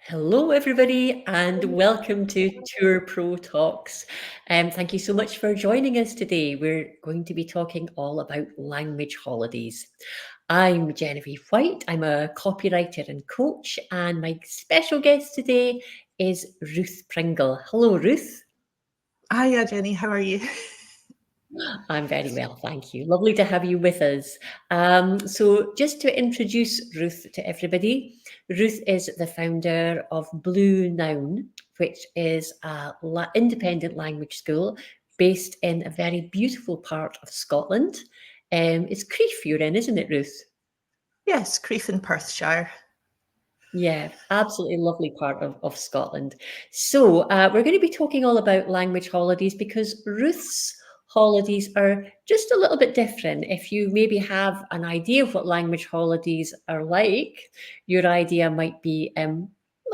Hello, everybody, and welcome to Tour Pro Talks. Thank you so much for joining us today. We're going to be talking all about language holidays. I'm Genevieve White. I'm a copywriter and coach, and my special guest today is Ruth Pringle. Hello, Ruth. Hiya, Jenny. How are you? I'm very well, thank you. Lovely to have you with us. Just to introduce Ruth to everybody, Ruth is the founder of Blue Noun, which is an independent language school based in a very beautiful part of Scotland. It's Crieff you're in, isn't it, Ruth? Yes, Crieff in Perthshire. Yeah, absolutely lovely part of Scotland. We're going to be talking all about language holidays because Ruth's holidays are just a little bit different. If you maybe have an idea of what language holidays are like, your idea might be a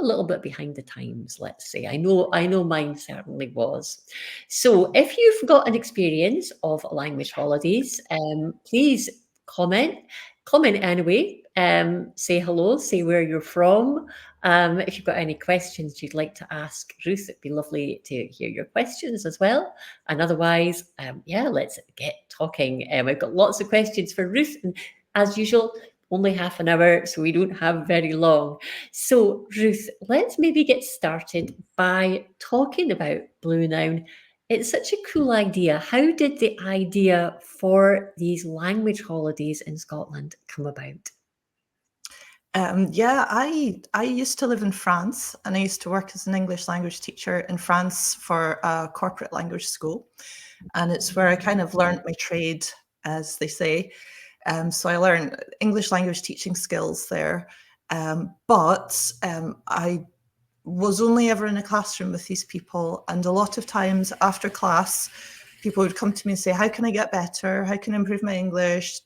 little bit behind the times, let's say. I know mine certainly was. So if you've got an experience of language holidays, please comment. Comment anyway. Say hello, say where you're from. If you've got any questions you'd like to ask Ruth, it'd be lovely to hear your questions as well. And otherwise, let's get talking. I've got lots of questions for Ruth, and as usual, only half an hour, so we don't have very long. So, Ruth, let's maybe get started by talking about Blue Noun. It's such a cool idea. How did the idea for these language holidays in Scotland come about? I used to live in France, and I used to work as an English language teacher in France for a corporate language school. And it's where I kind of learned my trade, as they say. So I learned English language teaching skills there. But I was only ever in a classroom with these people. And a lot of times after class, people would come to me and say, how can I get better? How can I improve my English?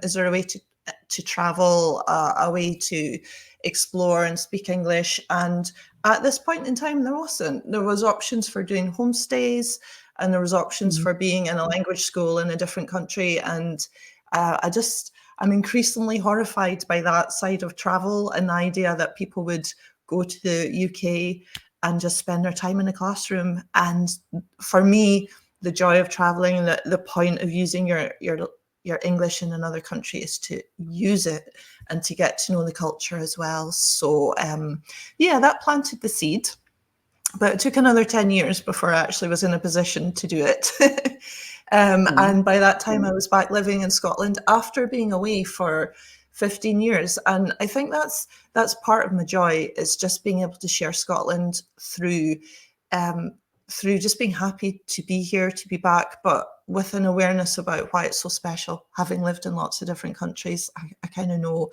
Is there a way to travel, a way to explore and speak English? And at this point in time, there wasn't. There was options for doing homestays, and there was options for being in a language school in a different country. And I'm increasingly horrified by that side of travel and the idea that people would go to the UK and just spend their time in a classroom. And for me, the joy of traveling, the point of using your English in another country is to use it and to get to know the culture as well. So that planted the seed. But it took another 10 years before I actually was in a position to do it. And by that time, I was back living in Scotland after being away for 15 years. And I think that's part of my joy, is just being able to share Scotland through just being happy to be here, to be back, but with an awareness about why it's so special. Having lived in lots of different countries, I kind of know,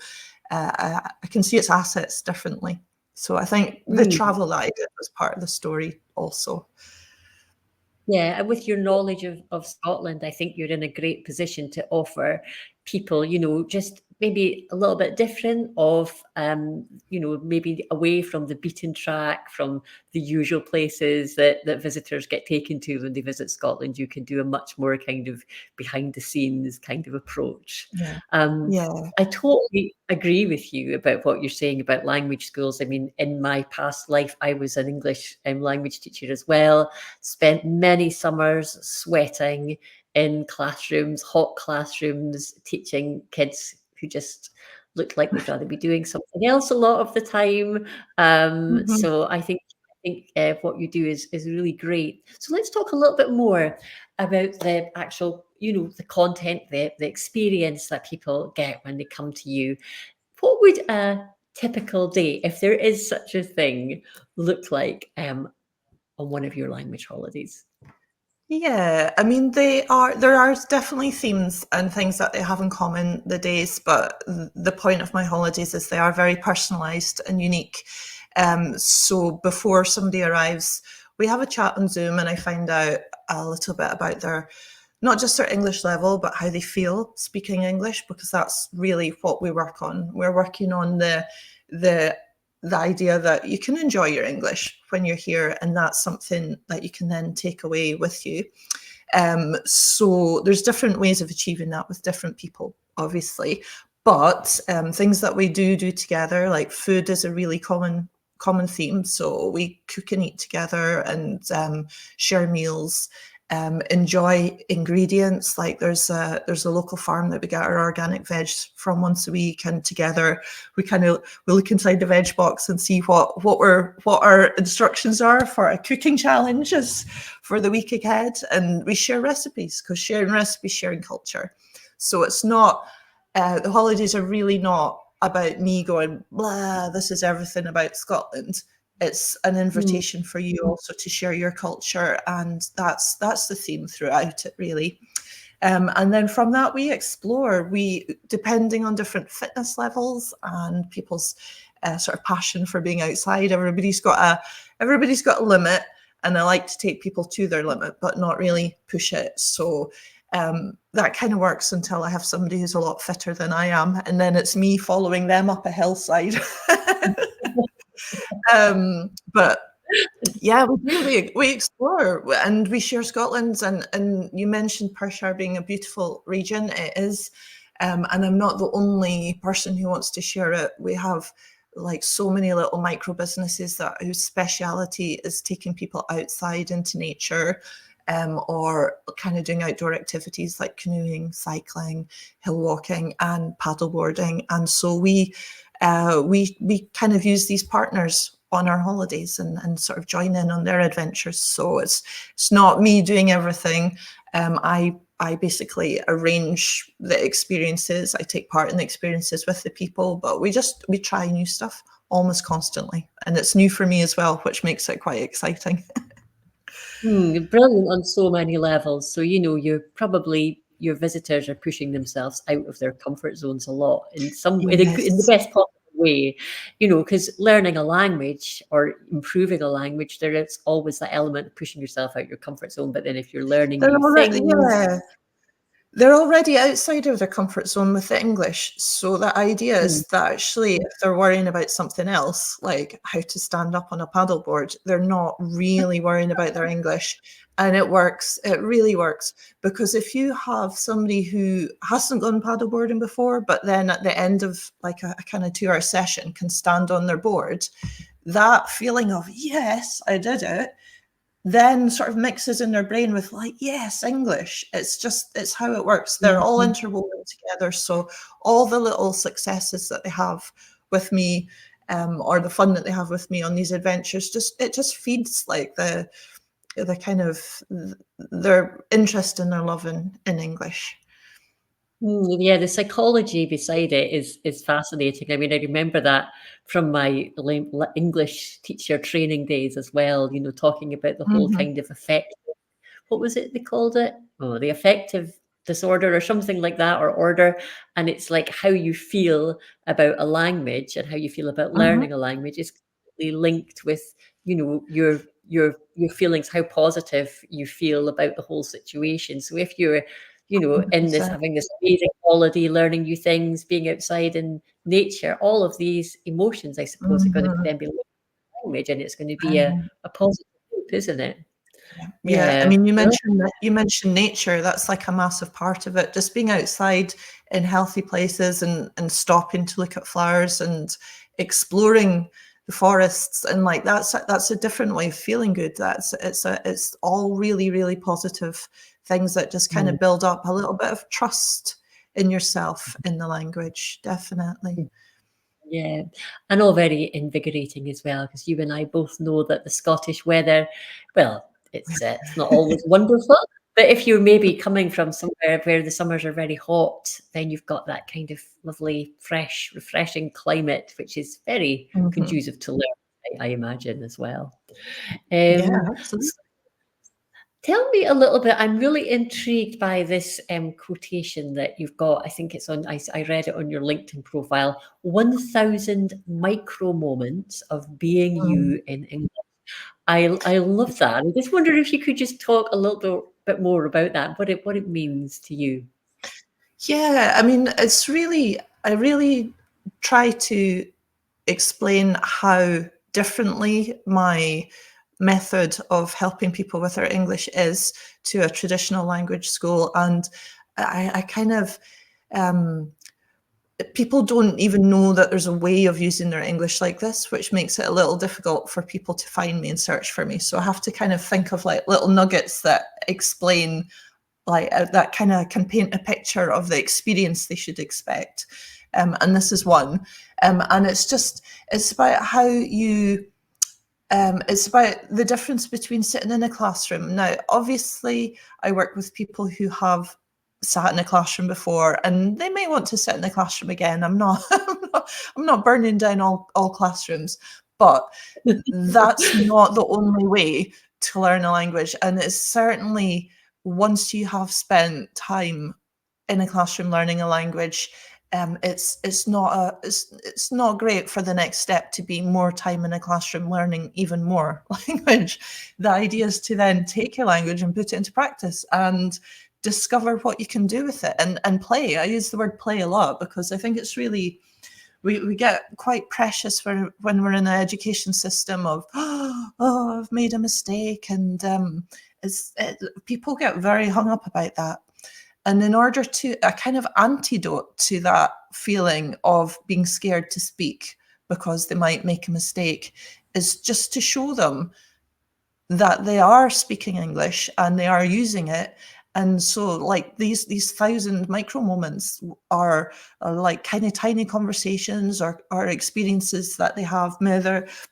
I can see its assets differently. So I think the travel that I did was part of the story also. Yeah, and with your knowledge of Scotland, I think you're in a great position to offer people, just maybe a little bit different of, maybe away from the beaten track, from the usual places that visitors get taken to when they visit Scotland. You can do a much more kind of behind the scenes kind of approach. Yeah. Um, Yeah. I totally agree with you about what you're saying about language schools. I mean, in my past life, I was an English language teacher as well. Spent many summers sweating in classrooms, hot classrooms, teaching kids who just looked like they'd rather be doing something else a lot of the time. Mhm. So I think what you do is really great. So let's talk a little bit more about the actual, the content, the experience that people get when they come to you. What would a typical day, if there is such a thing, look like on one of your language holidays? Yeah, I mean, there are definitely themes and things that they have in common, the days, but the point of my holidays is they are very personalized and unique. So before somebody arrives, we have a chat on Zoom, and I find out a little bit about not just their English level, but how they feel speaking English, because that's really what we work on. We're working on the the idea that you can enjoy your English when you're here, and that's something that you can then take away with you. So there's different ways of achieving that with different people, obviously. But things that we do together, like food, is a really common common themes. So we cook and eat together and share meals. Enjoy ingredients. Like there's a local farm that we get our organic veg from once a week, and together we look inside the veg box and see what our instructions are for a cooking challenges for the week ahead, and we share recipes, because sharing recipes, sharing culture. So it's not the holidays are really not about me going, blah, this is everything about Scotland. It's an invitation for you also to share your culture, and that's the theme throughout it, really. And then from that, we explore. Depending on different fitness levels and people's sort of passion for being outside, everybody's got a limit, and I like to take people to their limit, but not really push it. So that kind of works until I have somebody who's a lot fitter than I am, and then it's me following them up a hillside. But yeah, we explore and we share Scotland's, and you mentioned Perthshire being a beautiful region. It is, and I'm not the only person who wants to share it. We have like so many little micro businesses whose speciality is taking people outside into nature, or kind of doing outdoor activities like canoeing, cycling, hill walking, and paddleboarding. And so we kind of use these partners on our holidays and sort of join in on their adventures. So it's not me doing everything. I basically arrange the experiences. I take part in the experiences with the people, but we try new stuff almost constantly, and it's new for me as well, which makes it quite exciting. Brilliant on so many levels. So, your visitors are pushing themselves out of their comfort zones a lot in the Yes. best possible way, because learning a language or improving a language, there is always that element of pushing yourself out your comfort zone. But then if you're learning They're new already, things, yeah. They're already outside of their comfort zone with the English. So the idea is that actually, if they're worrying about something else, like how to stand up on a paddleboard, they're not really worrying about their English. And it works. It really works. Because if you have somebody who hasn't gone paddleboarding before, but then at the end of like a kind of 2-hour session can stand on their board, that feeling of, yes, I did it, then sort of mixes in their brain with like, yes, English. It's how it works. They're all interwoven together. So all the little successes that they have with me, or the fun that they have with me on these adventures, just feeds like the kind of their interest and their love in English. Yeah, the psychology beside it is fascinating. I mean, I remember that from my English teacher training days as well, talking about the whole kind of effect. What was it they called it? Oh, the affective disorder or something like that, or order. And it's like how you feel about a language and how you feel about learning a language is completely linked with, your feelings, how positive you feel about the whole situation. So if you're, in this, 100%. having this amazing holiday, learning new things, being outside in nature, all of these emotions, I suppose, are going to then be linked to language, and it's going to be a positive loop, isn't it? Yeah, I Yeah. mean, you mentioned nature. That's like a massive part of it. Just being outside in healthy places and stopping to look at flowers and exploring the forests, and like that's a different way of feeling good. It's all really, really positive things that just kind of build up a little bit of trust in yourself in the language. Definitely. Yeah, and all very invigorating as well, because you and I both know that the Scottish weather, well, it's not always wonderful, but if you're maybe coming from somewhere where the summers are very hot, then you've got that kind of lovely, fresh, refreshing climate, which is very conducive to learn, I imagine, as well. Yeah, Um, absolutely. Tell me a little bit. I'm really intrigued by this quotation that you've got. I think it's on, I read it on your LinkedIn profile. 1,000 micro moments of being you in English. I love that. I just wonder if you could just talk a little bit more about that, what it means to you. Yeah, I mean, I really try to explain how differently my method of helping people with their English is to a traditional language school. And I kind of people don't even know that there's a way of using their English like this, which makes it a little difficult for people to find me and search for me. So I have to kind of think of like little nuggets that explain, like that kind of can paint a picture of the experience they should expect. And this is one. And it's about how you, it's about the difference between sitting in a classroom. Now, obviously, I work with people who have sat in a classroom before, and they may want to sit in a classroom again. I'm not, I'm not burning down all classrooms, but that's not the only way to learn a language. And it's certainly, once you have spent time in a classroom learning a language, it's not great for the next step to be more time in a classroom learning even more language. The idea is to then take your language and put it into practice and discover what you can do with it, and play. I use the word play a lot because I think it's really, we get quite precious when we're in the education system of, oh, I've made a mistake, and people get very hung up about that. And in order to, a kind of antidote to that feeling of being scared to speak because they might make a mistake, is just to show them that they are speaking English and they are using it. And so like these 1,000 micro moments are like kind of tiny conversations or experiences that they have,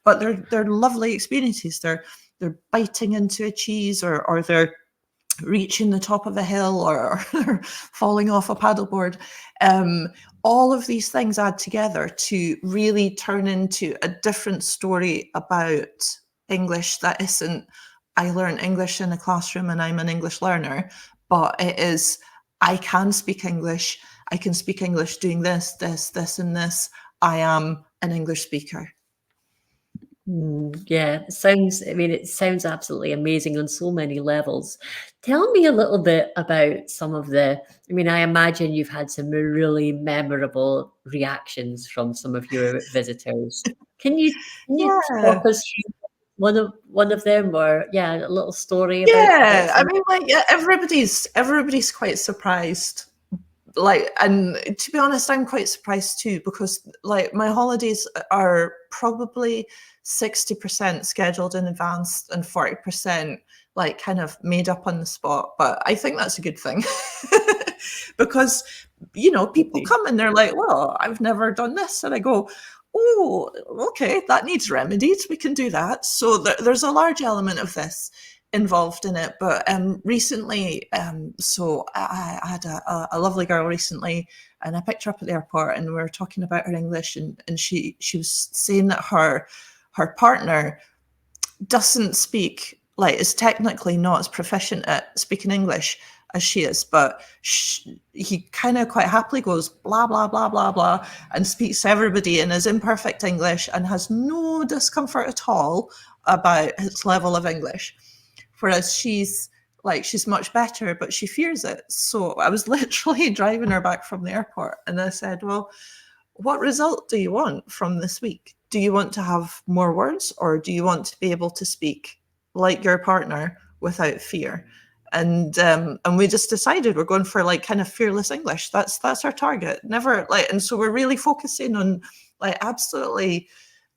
but they're lovely experiences. They're biting into a cheese, or they're reaching the top of a hill, or falling off a paddleboard. All of these things add together to really turn into a different story about English that isn't, I learn English in a classroom and I'm an English learner, but it is, I can speak English. I can speak English doing this, and this. I am an English speaker. Yeah, it sounds absolutely amazing on so many levels. Tell me a little bit about some of I imagine you've had some really memorable reactions from some of your visitors. Can you Yeah. talk us through one of them, or yeah, a little story about Yeah, I some. mean, like, yeah, everybody's quite surprised. Like, and to be honest, I'm quite surprised too, because like my holidays are probably 60% scheduled in advance and 40% like kind of made up on the spot. But I think that's a good thing because people come and they're like, well, I've never done this, and I go, oh, okay, that needs remedied. We can do that. So there's a large element of this involved in it. But recently, so I had a lovely girl recently, and I picked her up at the airport, and we were talking about her English, and she was saying that her partner doesn't speak, like, is technically not as proficient at speaking English as she is, but he kind of quite happily goes blah blah blah blah blah and speaks to everybody in his imperfect English and has no discomfort at all about his level of English. Whereas she's much better, but she fears it. So I was literally driving her back from the airport, and I said, well, what result do you want from this week? Do you want to have more words, or do you want to be able to speak like your partner without fear? And we just decided we're going for like kind of fearless English. That's our target. Never like, and so we're really focusing on like absolutely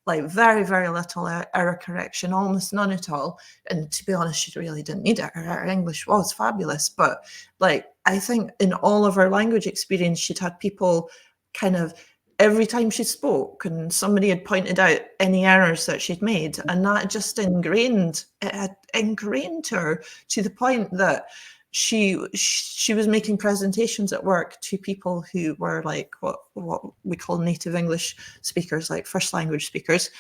like very, very little error correction, almost none at all. And to be honest, she really didn't need it. Her English was fabulous. But like, I think in all of her language experience, she'd had people kind of every time she spoke, and somebody had pointed out any errors that she'd made, and that just it had ingrained her to the point that she was making presentations at work to people who were like what we call native English speakers, like first language speakers,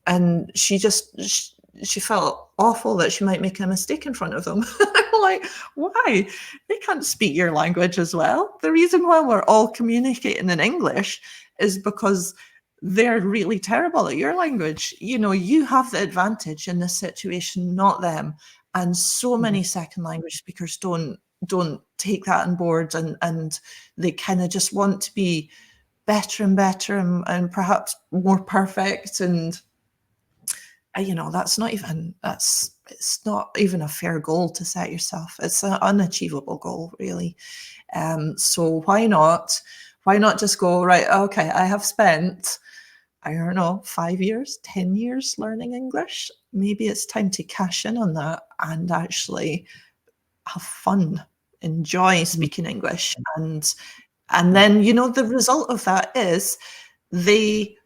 and she felt awful that she might make a mistake in front of them. Like, why? They can't speak your language as well. The reason why we're all communicating in English is because they're really terrible at your language. You have the advantage in this situation, not them. And so many second language speakers don't take that on board, and they kind of just want to be better and better, and perhaps more perfect. And it's not even a fair goal to set yourself. It's an unachievable goal, really. So why not Why not just go, right, okay, I have spent, I don't know, 5 years, 10 years learning English. Maybe it's time to cash in on that and actually have fun, enjoy speaking English. And then, you know, the result of that is they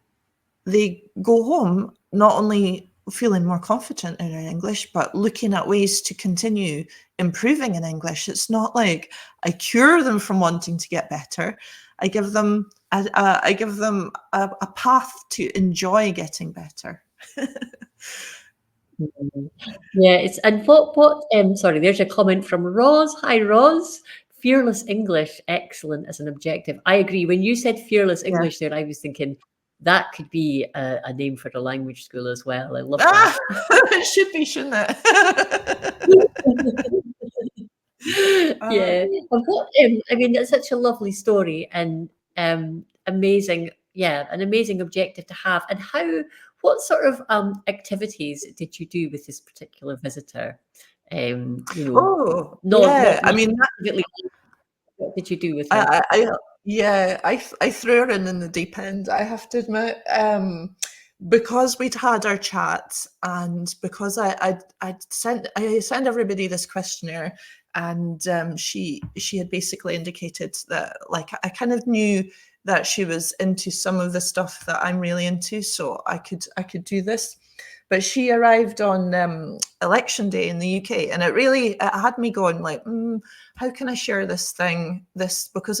go home not only feeling more confident in their English, but looking at ways to continue improving in English. It's not like I cure them from wanting to get better. I give them a path to enjoy getting better. Yeah, it's and sorry, there's a comment from Roz. Hi, Roz. Fearless English, excellent as an objective. I agree. When you said fearless Yeah. English there, I was thinking that could be a name for the language school as well. I love that. It should be, shouldn't it? Yeah. And what, I mean, that's such a lovely story and amazing, yeah, an amazing objective to have. And what sort of activities did you do with this particular visitor? You know, Oh, not yeah. I not mean, specifically, what did you do with her? I threw her in the deep end, I have to admit, because we'd had our chats and because I sent everybody this questionnaire, and she had basically indicated that, like, I kind of knew that she was into some of the stuff that I'm really into, so I could do this. But she arrived on election day in the UK, and it had me going like, how can I share this because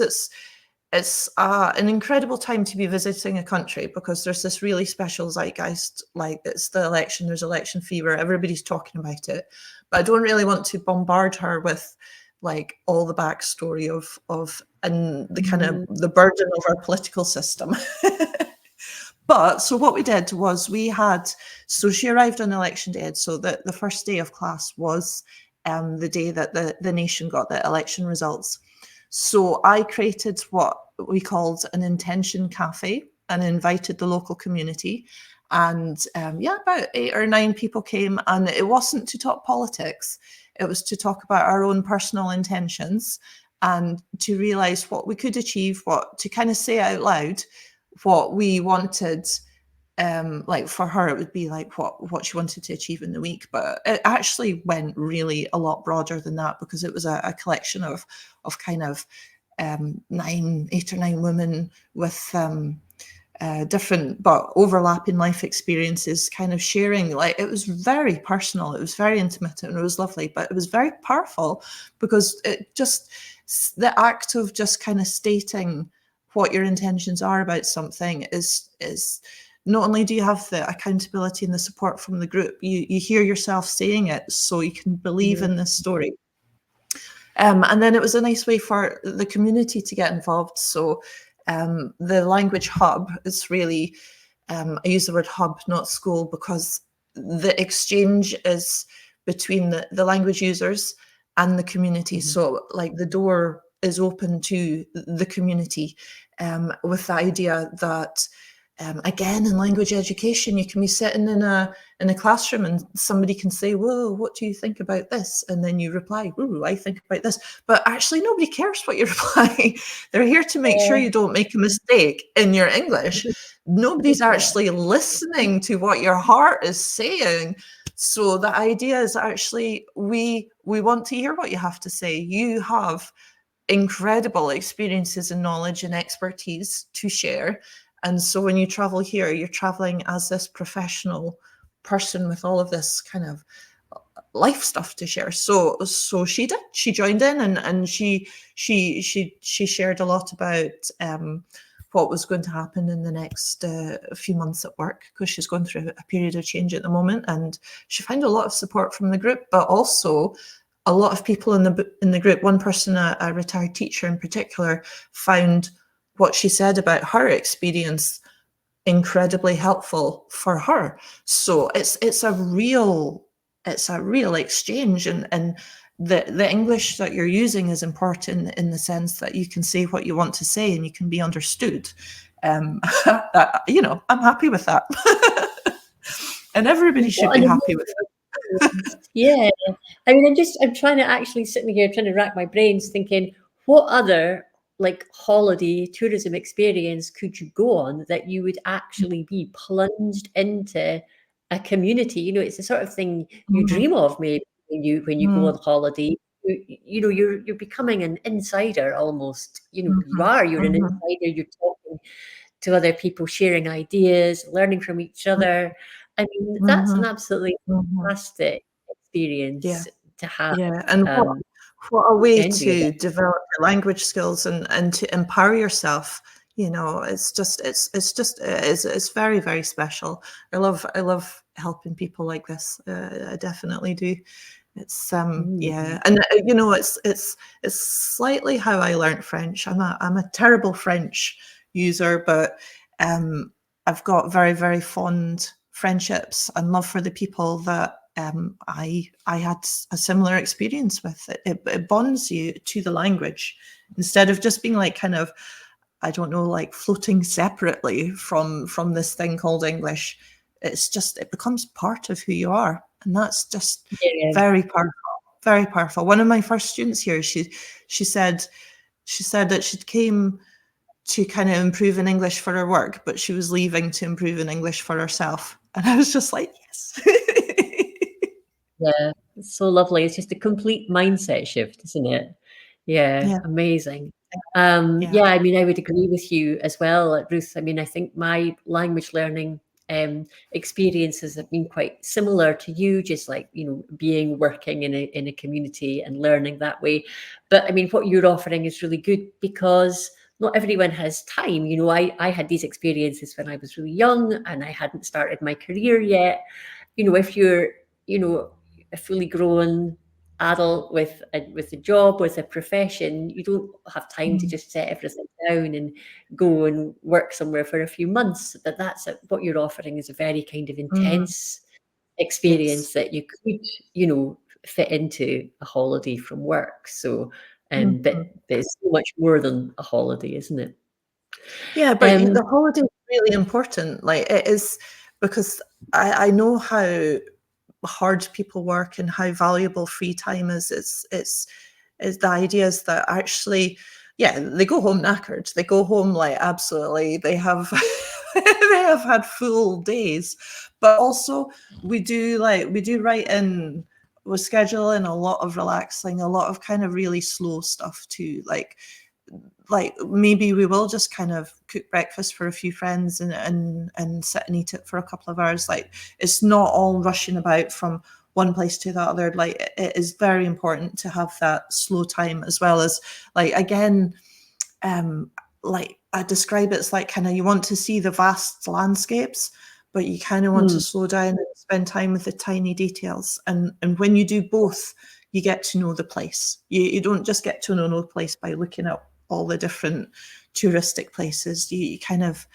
it's an incredible time to be visiting a country, because there's this really special zeitgeist, like it's the election, there's election fever, everybody's talking about it. But I don't really want to bombard her with like all the backstory of and the kind of the burden of our political system. But so what we did was so she arrived on election day. So the first day of class was the day that the nation got the election results. So I created what we called an intention cafe and invited the local community. And about 8 or 9 people came, and it wasn't to talk politics. It was to talk about our own personal intentions and to realize what we could achieve, to kind of say out loud what we wanted. Like for her, it would be like what she wanted to achieve in the week, but it actually went really a lot broader than that, because it was a collection of kind of 8 or 9 women with different but overlapping life experiences, kind of sharing. Like, it was very personal, it was very intimate, and it was lovely, but it was very powerful, because the act of just kind of stating what your intentions are about something is not only do you have the accountability and the support from the group, you hear yourself saying it, so you can believe in this story. And then it was a nice way for the community to get involved. So the language hub is really, I use the word hub, not school, because the exchange is between the language users and the community. So like the door is open to the community, with the idea that again, in language education, you can be sitting in a classroom and somebody can say, "Whoa, what do you think about this?" And then you reply, "Ooh, I think about this." But actually, nobody cares what you reply. They're here to make sure you don't make a mistake in your English. Nobody's actually listening to what your heart is saying. So the idea is actually we want to hear what you have to say. You have incredible experiences and knowledge and expertise to share. And so when you travel here, you're traveling as this professional person with all of this kind of life stuff to share. So she joined in, and she shared a lot about what was going to happen in the next few months at work, because she's going through a period of change at the moment, and she found a lot of support from the group, but also a lot of people in the group. One person, a retired teacher in particular, found what she said about her experience incredibly helpful for her. So it's a real exchange, and the English that you're using is important in the sense that you can say what you want to say and you can be understood. I'm happy with that. And everybody should be happy with it. Yeah. I mean, I'm trying to actually sitting here trying to rack my brains thinking, what other like holiday tourism experience could you go on that you would actually be plunged into a community? You know, it's the sort of thing you Mhm. dream of maybe when you go Mhm. on holiday. You know, you're becoming an insider almost. You know, you Mhm. are. You're an Mhm. insider. You're talking to other people, sharing ideas, learning from each other. I mean, that's an Mhm. absolutely Mhm. fantastic Yeah. experience to have. Yeah. And Um, what a way enviable. to develop your language skills and to empower yourself. You know, it's very, very special. I love helping people like this. I definitely do. It's Mm. yeah, and you know, it's slightly how I learned French. I'm a terrible French user, but um I've got very, very fond friendships and love for the people that I had a similar experience with. It bonds you to the language instead of just being like kind of, I don't know, like floating separately from this thing called English. It's just, it becomes part of who you are, and that's just Yeah. very powerful. Very powerful. One of my first students here, she said that she came to kind of improve in English for her work, but she was leaving to improve in English for herself. And I was just like, yes. Yeah, it's so lovely. It's just a complete mindset shift, isn't it? Yeah, Yeah, amazing. yeah. Yeah, I mean, I would agree with you as well, Ruth. I mean, I think my language learning experiences have been quite similar to you, just like, you know, being working in a community and learning that way. But I mean, what you're offering is really good because not everyone has time. You know, I had these experiences when I was really young and I hadn't started my career yet. You know, if you're, you know, a fully grown adult with a job, with a profession, you don't have time to Mm, just set everything down and go and work somewhere for a few months. But what you're offering is a very kind of mm, intense yes. experience that you could, you know, fit into a holiday from work. So, Mhm. but it's so much more than a holiday, isn't it? Yeah, but Um, the holiday is really important. Like it is, because I know how hard people work and how valuable free time is. It's the idea is that actually, yeah, they go home knackered. They go home like absolutely. They have they have had full days, but also we do write in. We schedule in a lot of relaxing, a lot of kind of really slow stuff too, like maybe we will just kind of cook breakfast for a few friends and sit and eat it for a couple of hours. Like it's not all rushing about from one place to the other. Like it is very important to have that slow time, as well as, like, again, um like I describe it as like kind of you want to see the vast landscapes, but you kind of want to hmm, slow down and spend time with the tiny details. And when you do both, you get to know the place. You don't just get to know the place by looking at all the different touristic places. You kind of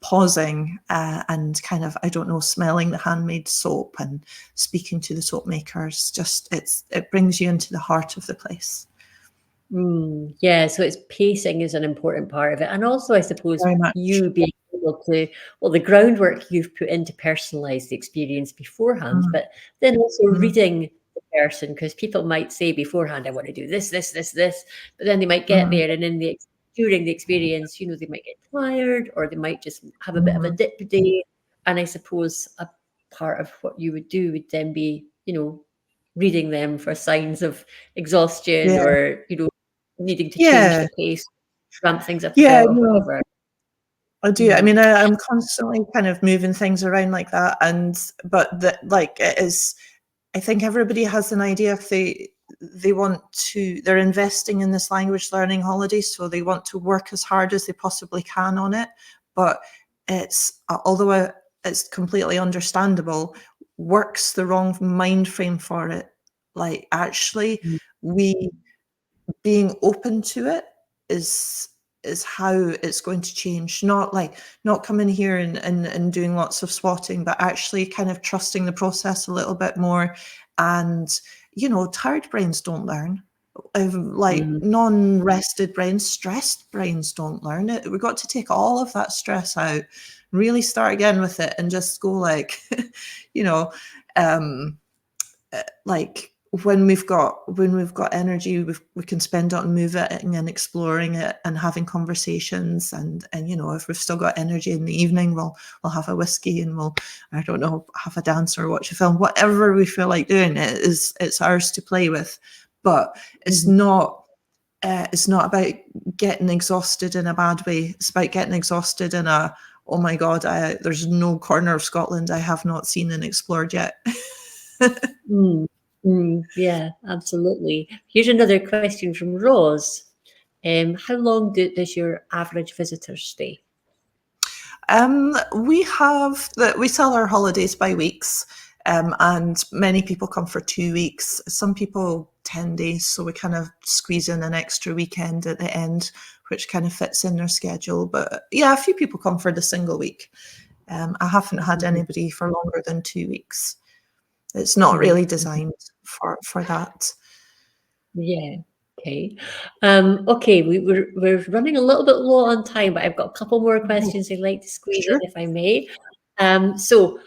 pausing and kind of, I don't know, smelling the handmade soap and speaking to the soap makers. Just it brings you into the heart of the place. Yeah, so it's pacing is an important part of it, and also I suppose Very much. you being able to, well, the groundwork you've put in to personalize the experience beforehand, Mm, but then also mm, reading the person, because people might say beforehand, I want to do this, this, this, this, but then they might get mm, there, and during the experience, you know, they might get tired, or they might just have a bit of a mm. dip day, and I suppose a part of what you would do would then be, you know, reading them for signs of exhaustion, Yeah, or you know, needing to change yeah, the pace, ramp things up a yeah. bit or No, whatever. I do. I Mm, mean, I'm constantly kind of moving things around like that, and but that, like, it is. I think everybody has an idea if they want to. They're investing in this language learning holiday, so they want to work as hard as they possibly can on it. But it's although it's completely understandable, work's the wrong mind frame for it. Like, actually, mm, we being open to it is how it's going to change. Not like, not coming here and doing lots of swatting, but actually kind of trusting the process a little bit more. And tired brains don't learn. Like mm, non-rested brains, stressed brains don't learn it. We've got to take all of that stress out, really start again with it, and just go like, you know, um like when we've got energy, we can spend it on moving and exploring it and having conversations, and if we've still got energy in the evening, we'll have a whiskey and we'll, I don't know, have a dance or watch a film, whatever we feel like doing. It's ours to play with, but it's not about getting exhausted in a bad way. It's about getting exhausted in a, oh my god, there's no corner of Scotland I have not seen and explored yet. Yeah, absolutely. Here's another question from Rose. How long does your average visitor stay? We sell our holidays by weeks, and many people come for 2 weeks. Some people 10 days, so we kind of squeeze in an extra weekend at the end, which kind of fits in their schedule. But yeah, a few people come for the single week. I haven't had anybody for longer than 2 weeks. It's not really designed for that. Yeah. Okay. Okay, we're running a little bit low on time, but I've got a couple more questions I'd like to squeeze in, Sure. if I may. So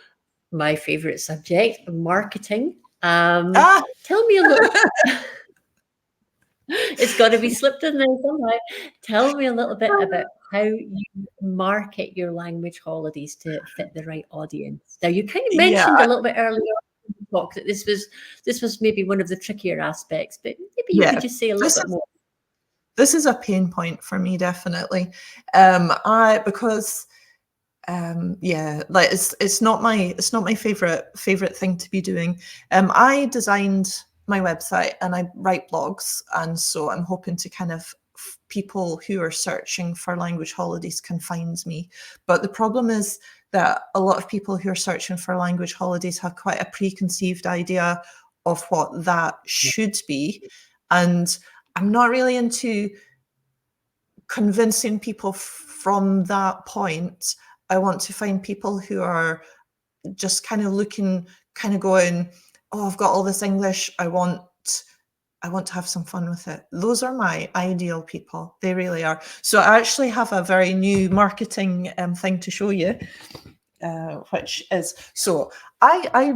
my favorite subject, marketing. Tell me a little. It's got to be slipped in there somehow. Tell me a little bit about how you market your language holidays to fit the right audience. Now, you kind of Yeah, mentioned a little bit earlier in the talk that this was maybe one of the trickier aspects, but maybe you yeah. could just say a little bit more. This is a pain point for me, definitely. Because yeah, like it's not my favorite thing to be doing. I designed my website and I write blogs, and so I'm hoping to kind of people who are searching for language holidays can find me. But the problem is that a lot of people who are searching for language holidays have quite a preconceived idea of what that should be, and I'm not really into convincing people from that point. I want to find people who are just kind of looking, kind of going, oh, I've got all this English. I want to have some fun with it. Those are my ideal people. They really are. So I actually have a very new marketing thing to show you, which is, so I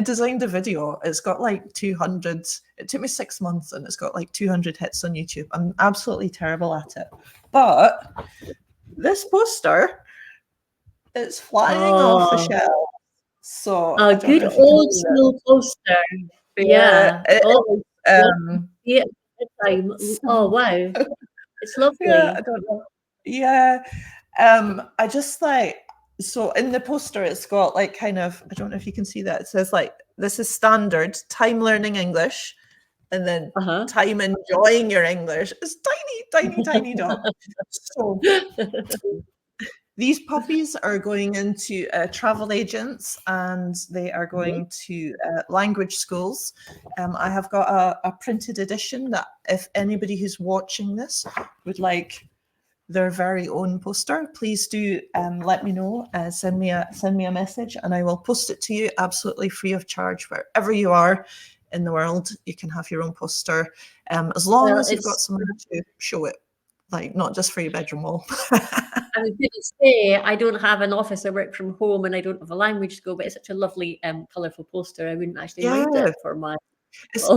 designed a video. It's got like 200, it took me 6 months and it's got like 200 hits on YouTube. I'm absolutely terrible at it. But this poster, it's flying off the Oh, shelf. So a I don't good know if you can old see that. school poster. Yeah, Yeah. it Oh, is. love to see it at the time. Oh, So, wow. It's yeah, I lovely. don't know. Yeah. I just like, so in the poster it's got like kind of, I don't know if you can see that. It says like, this is standard time learning English, and then Uh-huh. time enjoying your English. It's tiny dot. So these puppies are going into travel agents, and they are going to language schools. I have got a printed edition that if anybody who's watching this would like their very own poster, please do let me know. Send me a message, and I will post it to you absolutely free of charge wherever you are in the world. You can have your own poster, as long Well, as you've got somewhere to show it, like not just for your bedroom wall. I was going to say, I don't have an office. I work from home, and I don't have a language school. But it's such a lovely, colourful poster. I wouldn't actually mind Yeah, it for my. it's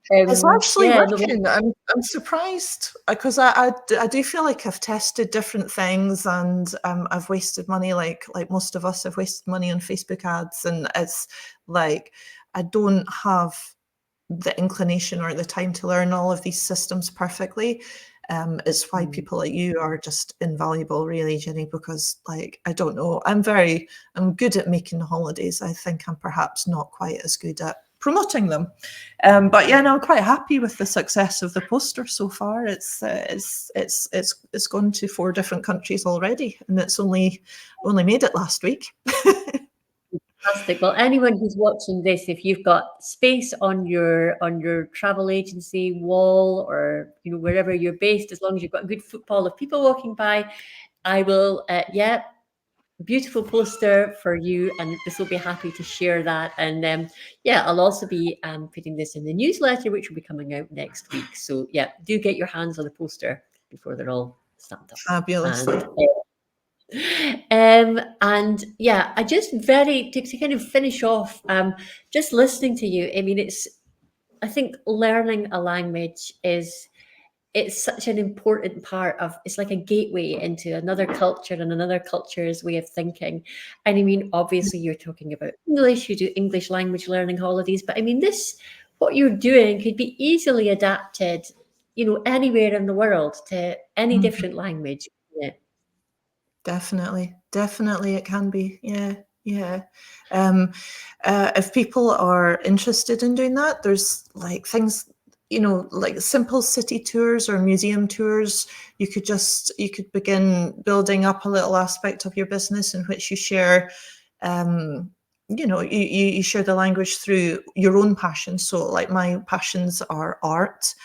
it's actually Yeah, no, working. I'm surprised because I do feel like I've tested different things, and I've wasted money, like most of us have wasted money on Facebook ads, and it's like I don't have the inclination or the time to learn all of these systems perfectly. It's why people like you are just invaluable, really, Jenny, because like I don't know, I'm good at making the holidays. I think I'm perhaps not quite as good at promoting them. But yeah, no, I'm quite happy with the success of the poster so far. It's gone to 4 different countries already, and it's only made it last week. fantastic. Well, anyone who's watching this, if you've got space on your travel agency wall, or wherever you're based, as long as you've got a good footfall of people walking by, I will. Yeah, beautiful poster for you, and this will be happy to share that. And yeah, I'll also be putting this in the newsletter, which will be coming out next week. So yeah, do get your hands on the poster before they're all stamped up. Fabulous. And And yeah, I just very to kind of finish off, just listening to you. I mean, I think learning a language is it's such an important part of it's like a gateway into another culture and another culture's way of thinking. And I mean, obviously you're talking about English, you do English language learning holidays, but I mean this what you're doing could be easily adapted, anywhere in the world to any Mhm. different language. Yeah. Definitely, definitely it can be. Yeah, yeah. Um, if people are interested in doing that, there's like things, like simple city tours or museum tours. You could begin building up a little aspect of your business in which you share, you share the language through your own passions. So like my passions are art,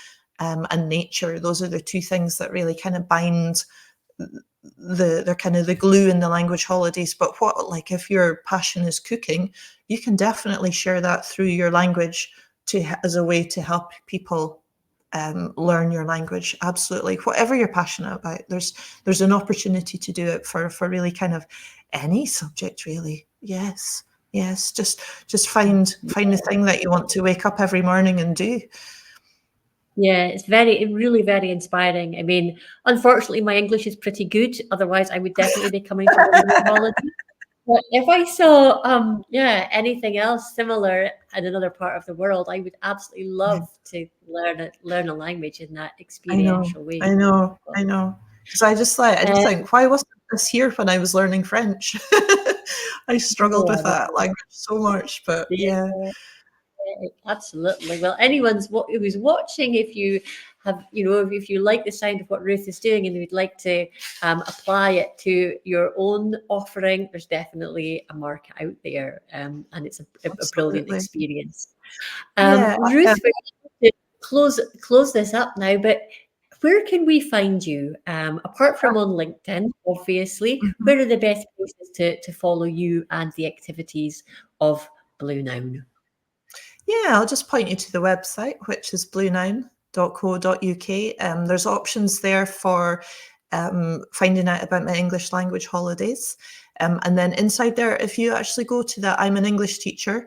and nature. Those are the two things that really kind of bind they're kind of the glue in the language holidays. But what, like, if your passion is cooking, you can definitely share that through your language as a way to help people learn your language. Absolutely, whatever you're passionate about, there's an opportunity to do it for really kind of any subject, really. Yes, yes. Just find the thing that you want to wake up every morning and do. Yeah, really very inspiring. I mean, unfortunately, my English is pretty good. Otherwise, I would definitely be coming for one of your holidays. But if I saw, yeah, anything else similar in another part of the world, I would absolutely Yeah. love to learn a language in that I know, experiential way. I know, I know. Because I just Um, think, why wasn't this here when I was learning French? I struggled with yeah, that language so much, but yeah, yeah. absolutely. Well, who's watching, if you have, if you like the sound of what Ruth is doing and you'd like to apply it to your own offering, there's definitely a market out there, and it's a brilliant Absolutely. experience. Yeah, Ruth, we're going to close this up now, but where can we find you? Apart from on LinkedIn, obviously, mhm. where are the best places to follow you and the activities of Blue Noun? Yeah, I'll just point you to the website, which is bluenoun.co.uk. There's options there for finding out about my English language holidays. And then inside there, if you actually go to that, I'm an English teacher.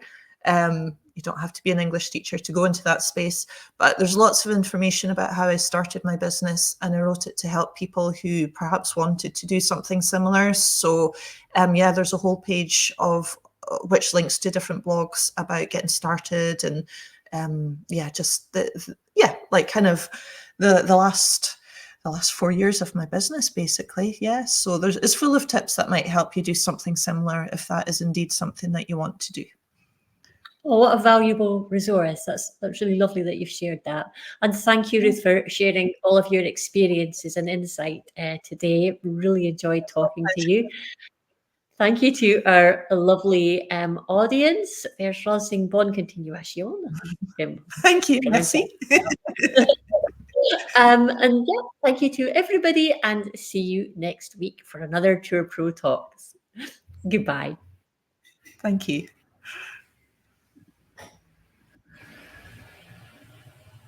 You don't have to be an English teacher to go into that space, but there's lots of information about how I started my business, and I wrote it to help people who perhaps wanted to do something similar. So, yeah, there's a whole page of which links to different blogs about getting started, and yeah, just yeah, like kind of the last 4 years of my business, basically. Yeah, so it's full of tips that might help you do something similar if that is indeed something that you want to do. Oh, what a valuable resource. That's really lovely that you've shared that. And thank you, Yeah, Ruth, for sharing all of your experiences and insight today. Really enjoyed talking to pleasure. you. Thank you to our lovely audience. There's Bon Continuation. Thank you, Pronounce merci. it. And yeah, thank you to everybody, and see you next week for another Tour Pro Talks. Goodbye. Thank you.